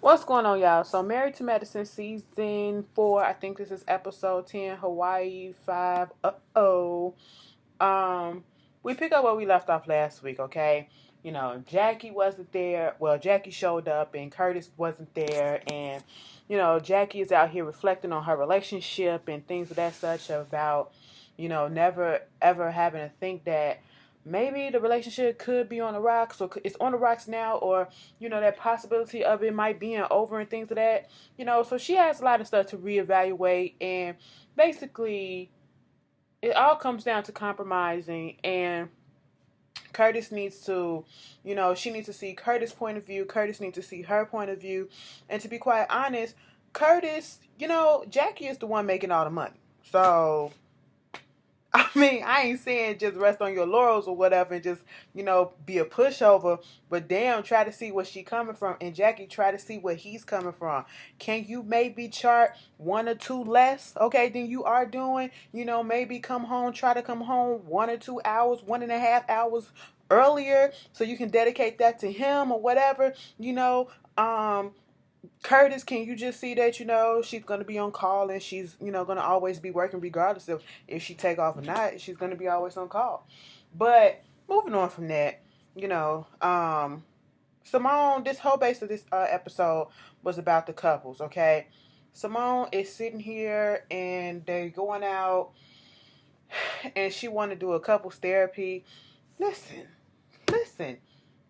What's going on, y'all? So, Married to Medicine season 4. I think this is episode 10, Hawaii 5. Um, we pick up where we left off last week, okay? Jackie wasn't there. Well, Jackie showed up and Curtis wasn't there. And, Jackie is out here reflecting on her relationship and things of that such about, never ever having to think that maybe the relationship could be on the rocks or it's on the rocks now, or that possibility of it might being over and things of that. So she has a lot of stuff to reevaluate, and basically it all comes down to compromising. And Curtis needs to, she needs to see Curtis' point of view. Curtis needs to see her point of view. And to be quite honest, Curtis, Jackie is the one making all the money. So I mean, I ain't saying just rest on your laurels or whatever and just, be a pushover. But damn, try to see where she coming from. And Jackie, try to see where he's coming from. Can you maybe chart 1 or 2 less, okay, than you are doing? Maybe try to come home 1 or 2 hours, 1.5 hours earlier so you can dedicate that to him or whatever, Curtis, can you just see that, she's going to be on call and she's, going to always be working regardless of if she take off or not. She's going to be always on call. But moving on from that, Simone, this whole base of this episode was about the couples, okay? Simone is sitting here and they going out and she want to do a couples therapy. Listen.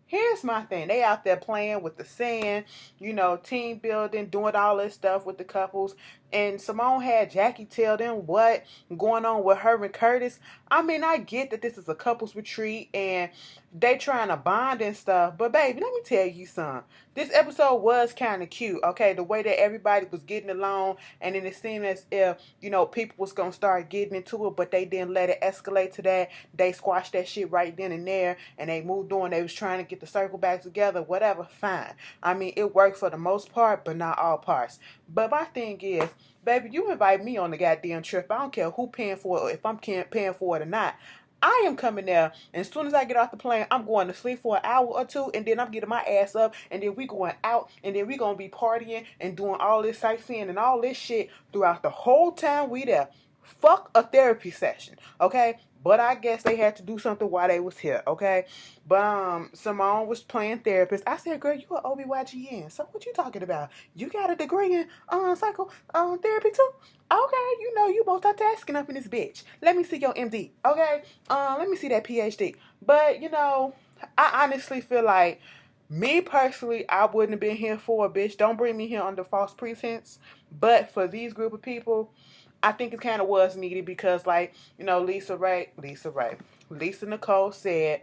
Here's my thing. They out there playing with the sand, team building, doing all this stuff with the couples. And Simone had Jackie tell them what going on with her and Curtis. I mean, I get that this is a couples retreat and they trying to bond and stuff. But baby, let me tell you something. This episode was kind of cute, okay? The way that everybody was getting along, and then it seemed as if, people was going to start getting into it, but they didn't let it escalate to that. They squashed that shit right then and there, and they moved on. They was trying to get the circle back together, whatever, fine. I mean, it worked for the most part, but not all parts. But my thing is, baby, you invite me on the goddamn trip. I don't care who paying for it or if I'm paying for it or not. I am coming there, and as soon as I get off the plane, I'm going to sleep for an hour or two, and then I'm getting my ass up, and then we going out, and then we going to be partying and doing all this sightseeing and all this shit throughout the whole time we there. Fuck a therapy session, okay? But I guess they had to do something while they was here, okay? But Simone was playing therapist. I said, girl, you an OBYGN. So what you talking about? You got a degree in psycho therapy too? Okay, you multitasking up in this bitch. Let me see your MD, okay? Let me see that PhD. But, I honestly feel like me personally, I wouldn't have been here for a bitch. Don't bring me here under false pretense. But for these group of people, I think it kind of was needed because, like, Lisa Nicole said,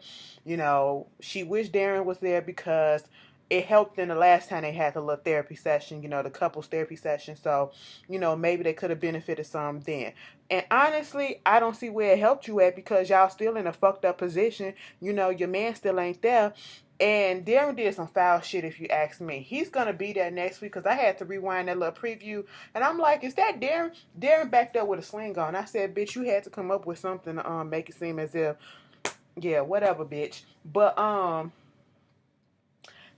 she wished Darren was there because it helped them the last time they had the little therapy session, the couples therapy session. So, maybe they could have benefited some then. And honestly, I don't see where it helped you at because y'all still in a fucked up position. Your man still ain't there. And Darren did some foul shit, if you ask me. He's going to be there next week because I had to rewind that little preview. And I'm like, is that Darren? Darren back there with a sling on. I said, bitch, you had to come up with something to make it seem as if, yeah, whatever, bitch. But,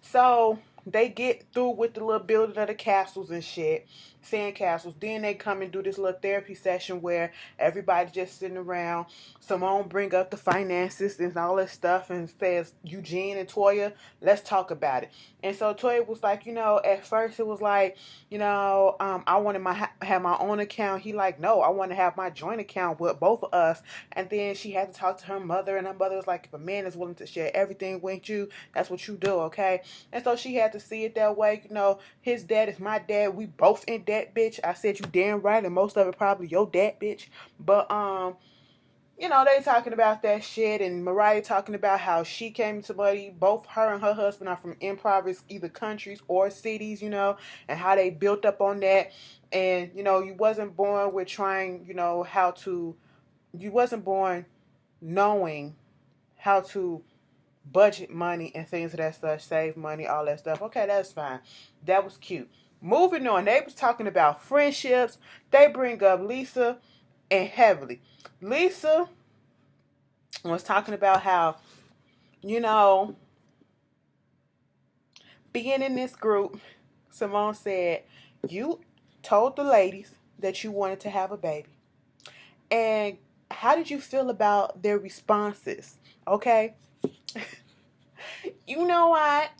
so they get through with the little building of the castles and shit, sand castles. Then they come and do this little therapy session where everybody's just sitting around. Simone bring up the finances and all this stuff and says, Eugene and Toya, let's talk about it. And so Toya was like, at first it was like, I wanted have my own account. He like, no, I want to have my joint account with both of us. And then she had to talk to her mother, and her mother was like, if a man is willing to share everything with you, that's what you do, okay? And so she had to see it that way. His dad is my dad. We both in debt, bitch. I said you damn right, and most of it probably your dad, bitch. But they talking about that shit, and Mariah talking about how she came to Buddy. Both her and her husband are from impoverished either countries or cities, and how they built up on that. And you wasn't born with trying, you wasn't born knowing how to budget money and things of that stuff, save money, all that stuff. Okay, that's fine. That was cute. Moving on, they was talking about friendships. They bring up Lisa and Heavenly. Lisa was talking about how, being in this group, Simone said, you told the ladies that you wanted to have a baby. And how did you feel about their responses? Okay? You know what?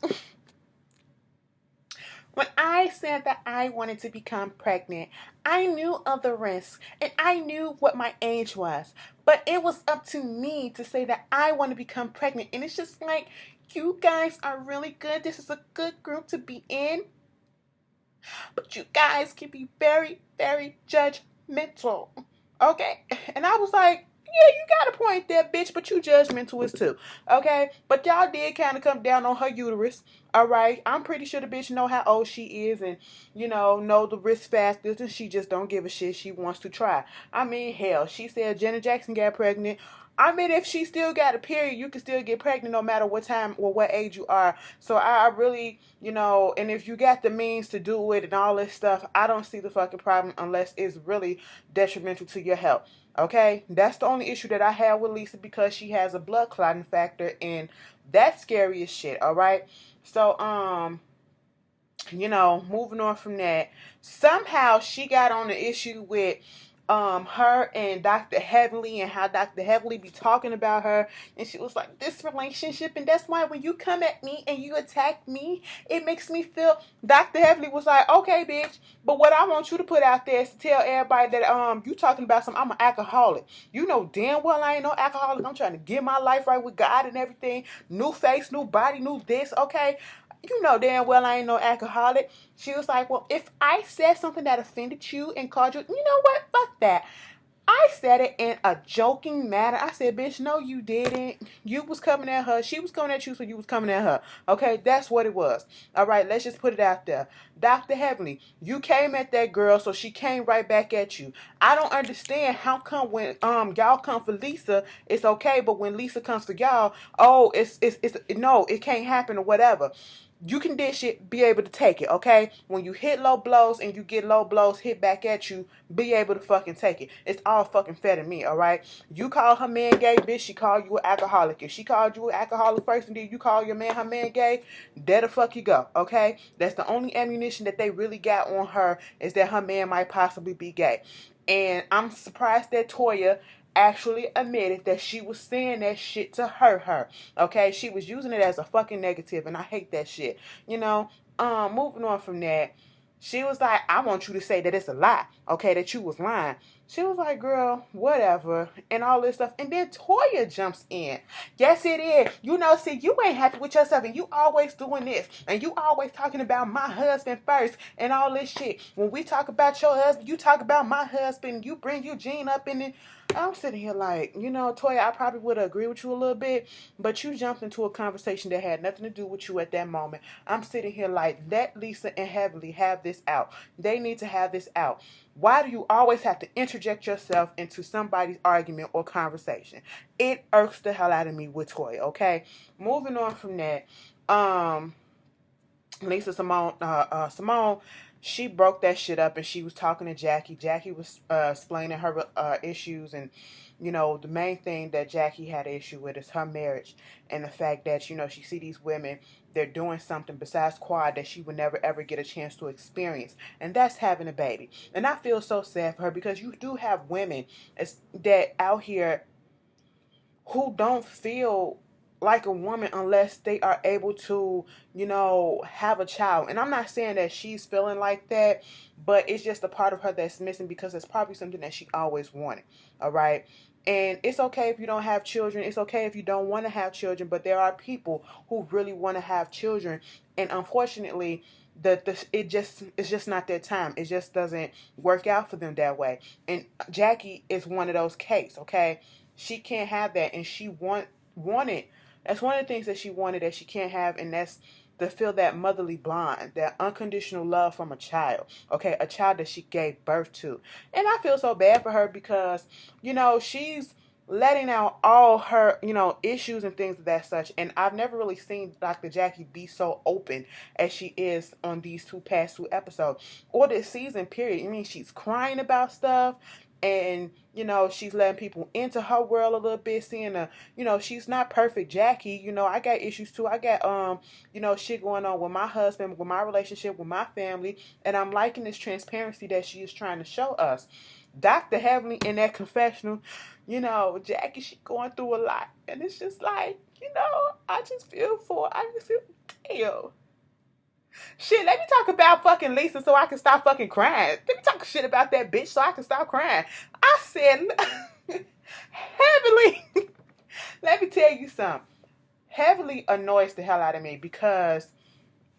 When I said that I wanted to become pregnant, I knew of the risks and I knew what my age was. But it was up to me to say that I want to become pregnant. And it's just like, you guys are really good. This is a good group to be in. But you guys can be very, very judgmental. Okay? And I was like, yeah, you got a point there, bitch, but you judgmental as too. Okay? But y'all did kind of come down on her uterus. All right? I'm pretty sure the bitch know how old she is and, know the risk factors, and she just don't give a shit. She wants to try. I mean, hell, she said Janet Jackson got pregnant. I mean, if she still got a period, you can still get pregnant no matter what time or what age you are. So I really, and if you got the means to do it and all this stuff, I don't see the fucking problem unless it's really detrimental to your health. Okay? That's the only issue that I have with Lisa, because she has a blood clotting factor, and that's scary as shit, all right? So, moving on from that, somehow she got on the issue with her and Dr. Heavenly, and how Dr. Heavenly be talking about her, and she was like, this relationship, and that's why when you come at me and you attack me, it makes me feel. Dr. Heavenly was like, okay, bitch, but what I want you to put out there is to tell everybody that you talking about I'm an alcoholic. You know damn well I ain't no alcoholic. I'm trying to get my life right with God and everything. New face, new body, new this. Okay, you know damn well I ain't no alcoholic. She was like, well, if I said something that offended you and called you, you know what? Fuck that. I said it in a joking manner. I said, bitch, no, you didn't. You was coming at her. She was coming at you, so you was coming at her. Okay, that's what it was. All right, let's just put it out there. Dr. Heavenly, you came at that girl, so she came right back at you. I don't understand how come when y'all come for Lisa, it's okay, but when Lisa comes for y'all, oh, it's no, it can't happen or whatever. You can dish it, be able to take it, okay? When you hit low blows and you get low blows hit back at you, be able to fucking take it. It's all fucking fair to me, all right? You call her man gay, bitch, she called you an alcoholic. If she called you an alcoholic first and then you call your man her man gay, there the fuck you go, okay? That's the only ammunition that they really got on her, is that her man might possibly be gay. And I'm surprised that Toya actually admitted that she was saying that shit to hurt her. Okay, she was using it as a fucking negative, and I hate that shit. Moving on from that, she was like, I want you to say that it's a lie, okay, that you was lying. She was like, girl, whatever, and all this stuff. And then Toya jumps in. Yes, it is. See, you ain't happy with yourself, and you always doing this, and you always talking about my husband first, and all this shit. When we talk about your husband, you talk about my husband, you bring Eugene up in it. I'm sitting here like, Toya, I probably would agree with you a little bit, but you jumped into a conversation that had nothing to do with you at that moment. I'm sitting here like, let Lisa and Heavenly have this out. They need to have this out. Why do you always have to interject yourself into somebody's argument or conversation? It irks the hell out of me with Toya, okay? Moving on from that, Simone, she broke that shit up, and she was talking to Jackie. Jackie was explaining her issues, and the main thing that Jackie had an issue with is her marriage, and the fact that she see these women, they're doing something besides quad that she would never ever get a chance to experience, and that's having a baby. And I feel so sad for her, because you do have women that out here who don't feel like a woman unless they are able to, have a child. And I'm not saying that she's feeling like that, but it's just a part of her that's missing, because it's probably something that she always wanted. All right. And it's okay if you don't have children. It's okay if you don't want to have children, but there are people who really want to have children. And unfortunately, it's just not their time. It just doesn't work out for them that way. And Jackie is one of those cases, okay? She can't have that, and she wanted. That's one of the things that she wanted that she can't have, and that's to feel that motherly bond, that unconditional love from a child. Okay, a child that she gave birth to. And I feel so bad for her, because she's letting out all her issues and things of that such. And I've never really seen Dr. Jackie be so open as she is on these past two episodes, or this season period. I mean, she's crying about stuff. and she's letting people into her world a little bit, seeing she's not perfect Jackie. I got issues too. I got shit going on with my husband, with my relationship, with my family, and I'm liking this transparency that she is trying to show us. Dr. Heavenly in that confessional, Jackie, she going through a lot, and it's just like, I just feel damn. Shit, let me talk about fucking Lisa so I can stop fucking crying. Let me talk shit about that bitch so I can stop crying. I said, Heavenly, let me tell you something. Heavenly annoys the hell out of me because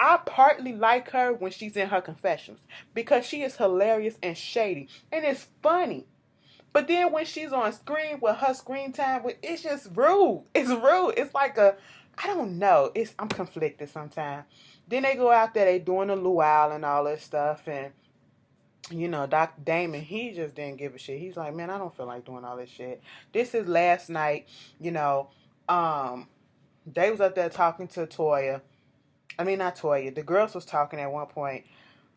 I partly like her when she's in her confessions because she is hilarious and shady and it's funny. But then when she's on screen with her screen time, it's just rude. It's rude. It's like I don't know. I'm conflicted sometimes. Then they go out there, they doing the luau and all this stuff, and Dr. Damon, he just didn't give a shit. He's like, man, I don't feel like doing all this shit. This is last night. They was up there talking to Toya. I mean, not Toya. The girls was talking at one point.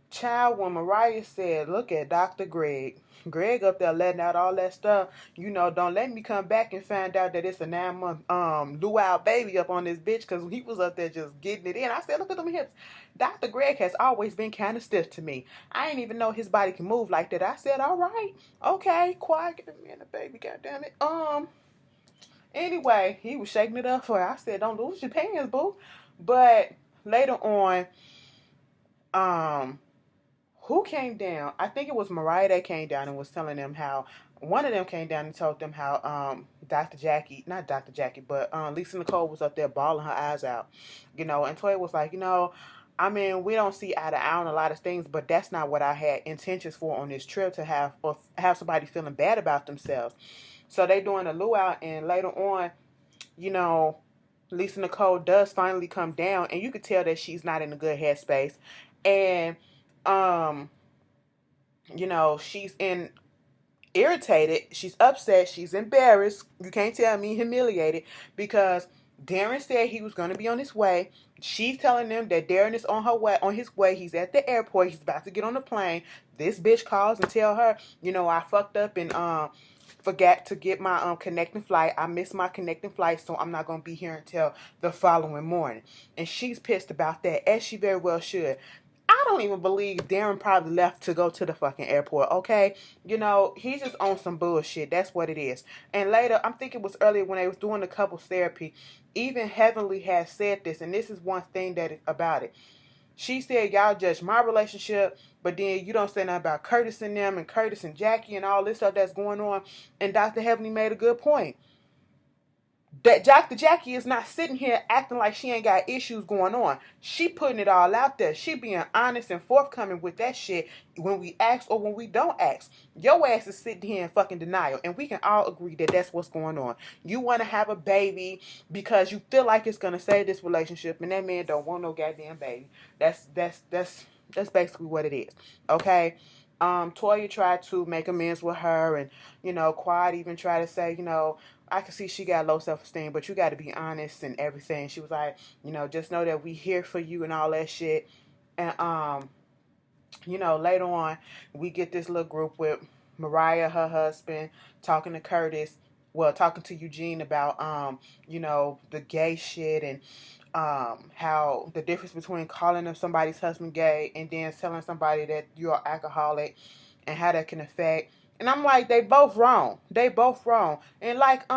Child, when Mariah said, look at Dr. Greg. Greg up there letting out all that stuff. Don't let me come back and find out that it's a 9-month luau baby up on this bitch, because he was up there just getting it in. I said, look at them hips. Dr. Greg has always been kind of stiff to me. I ain't even know his body can move like that. I said, all right. Okay, quiet. Give me a baby, goddammit. Anyway, he was shaking it up for her. I said, don't lose your pants, boo. But later on, who came down? I think it was Mariah that came down and was telling them how, one of them came down and told them how Dr. Jackie, not Dr. Jackie, but Lisa Nicole was up there bawling her eyes out. And Toya was like, I mean, we don't see eye to eye on a lot of things, but that's not what I had intentions for on this trip, to have somebody feeling bad about themselves. So they doing a luau, and later on, Lisa Nicole does finally come down, and you could tell that she's not in a good headspace. And she's irritated, she's upset, she's embarrassed. You can't tell me humiliated, because Darren said he was going to be on his way. She's telling them that Darren is on his way. He's at the airport. He's about to get on the plane. This bitch calls and tell her, I fucked up and forgot to get my connecting flight. I missed my connecting flight, so I'm not going to be here until the following morning. And she's pissed about that, as she very well should. I don't even believe Darren probably left to go to the fucking airport, okay? He's just on some bullshit. That's what it is. And later, I'm thinking it was earlier when they was doing the couples therapy, even Heavenly has said this, and this is one thing about it. She said, y'all judge my relationship, but then you don't say nothing about Curtis and them, and Curtis and Jackie, and all this stuff that's going on. And Dr. Heavenly made a good point. That Dr. Jackie is not sitting here acting like she ain't got issues going on. She putting it all out there. She being honest and forthcoming with that shit when we ask or when we don't ask. Your ass is sitting here in fucking denial, and we can all agree that that's what's going on. You want to have a baby because you feel like it's gonna save this relationship, and that man don't want no goddamn baby. That's basically what it is. Okay. Toya tried to make amends with her, and Quad even tried to say, I can see she got low self-esteem, but you got to be honest and everything. She was like, just know that we here for you and all that shit. And, later on, we get this little group with Mariah, her husband, talking to Curtis, talking to Eugene about, the gay shit, and how the difference between calling somebody's husband gay and then telling somebody that you're an alcoholic, and how that can affect. And I'm like, they both wrong. They both wrong. And like,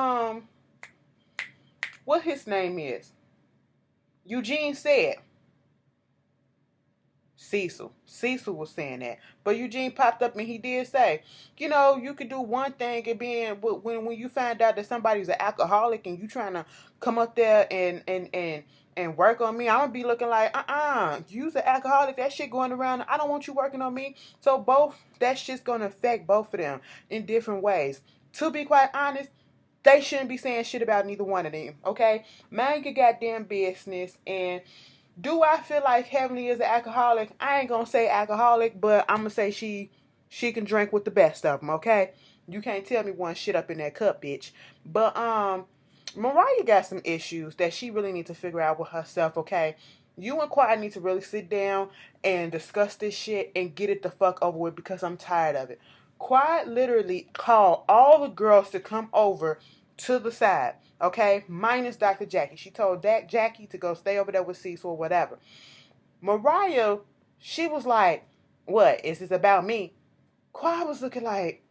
what his name is? Eugene said. Cecil. Cecil was saying that. But Eugene popped up and he did say, you could do one thing, and being when you find out that somebody's an alcoholic and you trying to come up there and work on me, I'm gonna be looking like, you's an alcoholic, that shit going around, I don't want you working on me. So that shit's gonna affect both of them in different ways. To be quite honest, they shouldn't be saying shit about neither one of them, okay? Mind your goddamn business. And do I feel like Heavenly is an alcoholic? I ain't gonna say alcoholic, but I'm gonna say she can drink with the best of them, okay? You can't tell me one shit up in that cup, bitch. But Mariah got some issues that she really needs to figure out with herself, okay? You and Quiet need to really sit down and discuss this shit and get it the fuck over with, because I'm tired of it. Quiet literally called all the girls to come over to the side, okay? Minus Dr. Jackie. She told Jackie to go stay over there with Cecil or whatever. Mariah, she was like, what? Is this about me? Quiet was looking like,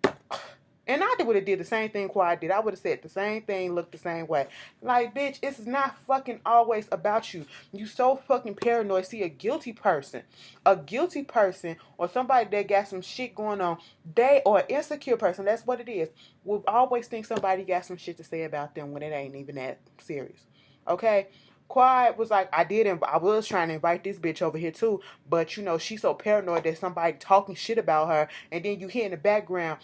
and I would have did the same thing Quiet did. I would have said the same thing, looked the same way. Like, bitch, it's not fucking always about you. You so fucking paranoid. See, a guilty person or somebody that got some shit going on, or an insecure person, that's what it is, will always think somebody got some shit to say about them when it ain't even that serious. Okay? Quiet was like, I was trying to invite this bitch over here too, but you know, she's so paranoid that somebody talking shit about her, and then you hear in the background,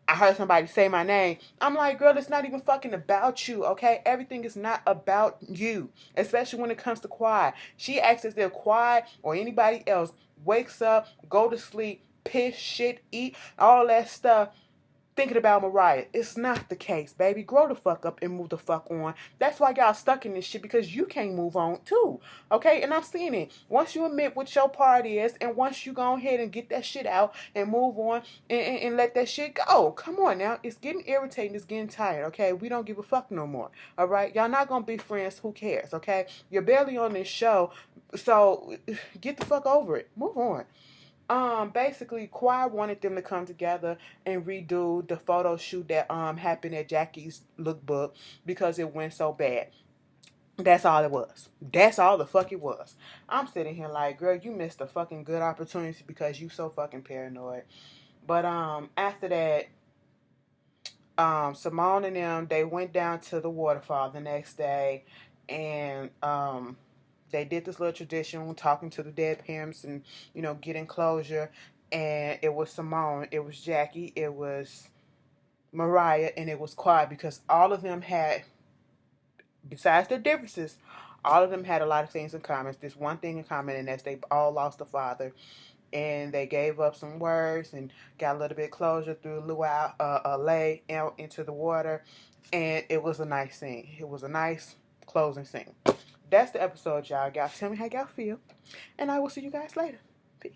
I heard somebody say my name. I'm like, girl, it's not even fucking about you, okay? Everything is not about you, especially when it comes to Quiet. She acts as if Quiet or anybody else wakes up, go to sleep, piss, shit, eat, all that stuff, thinking about Mariah. It's not the case, baby. Grow the fuck up and move the fuck on. That's why y'all stuck in this shit, because you can't move on too. Okay? And I'm seeing it. Once you admit what your part is, and once you go ahead and get that shit out and move on and let that shit go. Come on now. It's getting irritating. It's getting tired. Okay? We don't give a fuck no more. Alright? Y'all not gonna be friends. Who cares? Okay? You're barely on this show. So get the fuck over it. Move on. Basically, Quiet wanted them to come together and redo the photo shoot that happened at Jackie's lookbook because it went so bad. That's all it was. That's all the fuck it was. I'm sitting here like, girl, you missed a fucking good opportunity because you so fucking paranoid. But after that, Simone and them, they went down to the waterfall the next day, and they did this little tradition, talking to the dead parents and, you know, getting closure. And it was Simone, it was Jackie, it was Mariah, and it was Quiet, because all of them had, besides their differences, all of them had a lot of things in common. This one thing in common, and that's they all lost a father. And they gave up some words and got a little bit closure, threw a lay out into the water. And it was a nice scene. It was a nice closing scene. That's the episode, y'all. Tell me how y'all feel. And I will see you guys later. Peace.